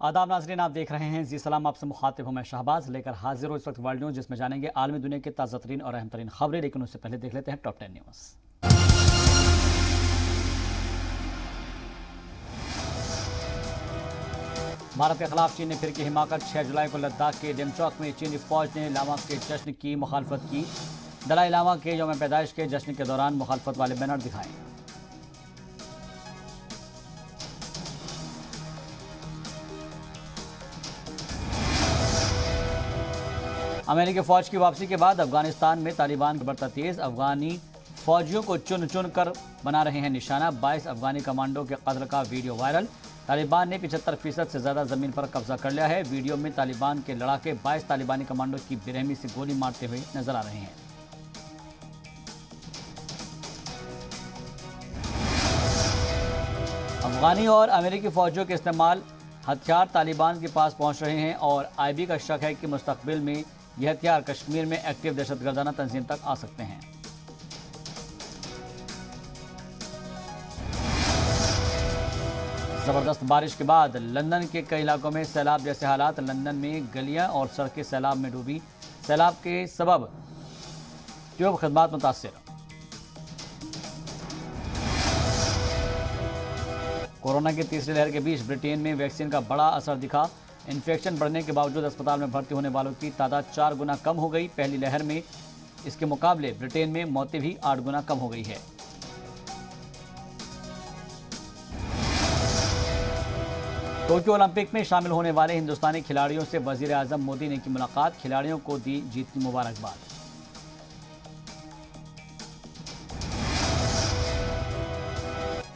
आदाब नाज़रीन, आप देख रहे हैं जी सलाम। आपसे मुखातिब हूं मैं शहबाज, लेकर हाजिर हूं इस वक्त वर्ल्ड न्यूज़, जिसमें जानेंगे आलमी दुनिया के ताज़ा तरीन और अहम तरीन खबरें। लेकिन उससे पहले देख लेते हैं टॉप 10 न्यूज़। भारत के खिलाफ चीन ने फिर की हिमाकत। 6 जुलाई को लद्दाख के डेमचौक में चीनी फौज ने लामा के जश्न की मुखालफत की। दलाई लामा के यौम पैदाइश के जश्न के दौरान मुखालफत वाले बैनर दिखाए। अमेरिकी फौज की वापसी के बाद अफगानिस्तान में तालिबान की बढ़ता तेज। अफगानी फौजियों को चुन चुन कर बना रहे हैं निशाना। 22 अफगानी कमांडो के कत्ल का वीडियो वायरल। तालिबान ने 75% से ज्यादा जमीन पर कब्जा कर लिया है। वीडियो में तालिबान के लड़ाके 22 तालिबानी कमांडो की बेरहमी से गोली मारते हुए नजर आ रहे हैं। अफगानी और अमेरिकी फौजियों के इस्तेमाल हथियार तालिबान के पास पहुंच रहे हैं और आईबी का शक है कि मुस्तकबिल में यह हथियार कश्मीर में एक्टिव दहशतगर्दाना तंजीम तक आ सकते हैं। जबरदस्त बारिश के बाद लंदन के कई इलाकों में सैलाब जैसे हालात। लंदन में गलियां और सड़कें सैलाब में डूबी। सैलाब के सबब ट्यूब खदमात मुतासिर। कोरोना की तीसरी लहर के बीच ब्रिटेन में वैक्सीन का बड़ा असर दिखा। इन्फेक्शन बढ़ने के बावजूद अस्पताल में भर्ती होने वालों की तादाद 4 गुना कम हो गई। पहली लहर में इसके मुकाबले ब्रिटेन में मौतें भी 8 गुना कम हो गई है। टोक्यो ओलंपिक में शामिल होने वाले हिंदुस्तानी खिलाड़ियों से वजीर आजम मोदी ने की मुलाकात। खिलाड़ियों को दी जीत की मुबारकबाद।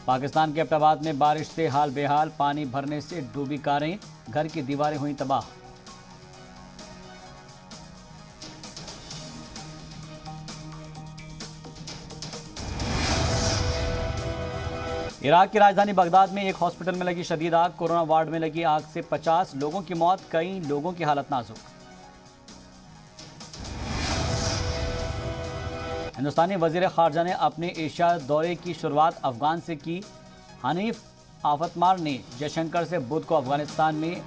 पाकिस्तान के एबटाबाद में बारिश से हाल बेहाल। पानी भरने से डूबी कारें, घर की दीवारें हुई तबाह। इराक की राजधानी बगदाद में एक हॉस्पिटल में लगी शदीद आग। कोरोना वार्ड में लगी आग से 50 लोगों की मौत, कई लोगों की हालत नाजुक। हिंदुस्तानी वजीर खारजा ने अपने एशिया दौरे की शुरुआत अफगान से की। हनीफ आफतमार ने जयशंकर से बुध को अफगानिस्तान में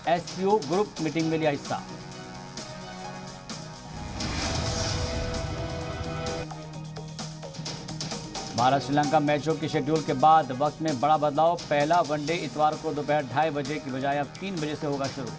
एससीओ ग्रुप मीटिंग में लिया हिस्सा। भारत श्रीलंका मैचों की शेड्यूल के बाद वक्त में बड़ा बदलाव। पहला वनडे इतवार को दोपहर 2:30 बजे की बजाय अब 3 बजे से होगा शुरू।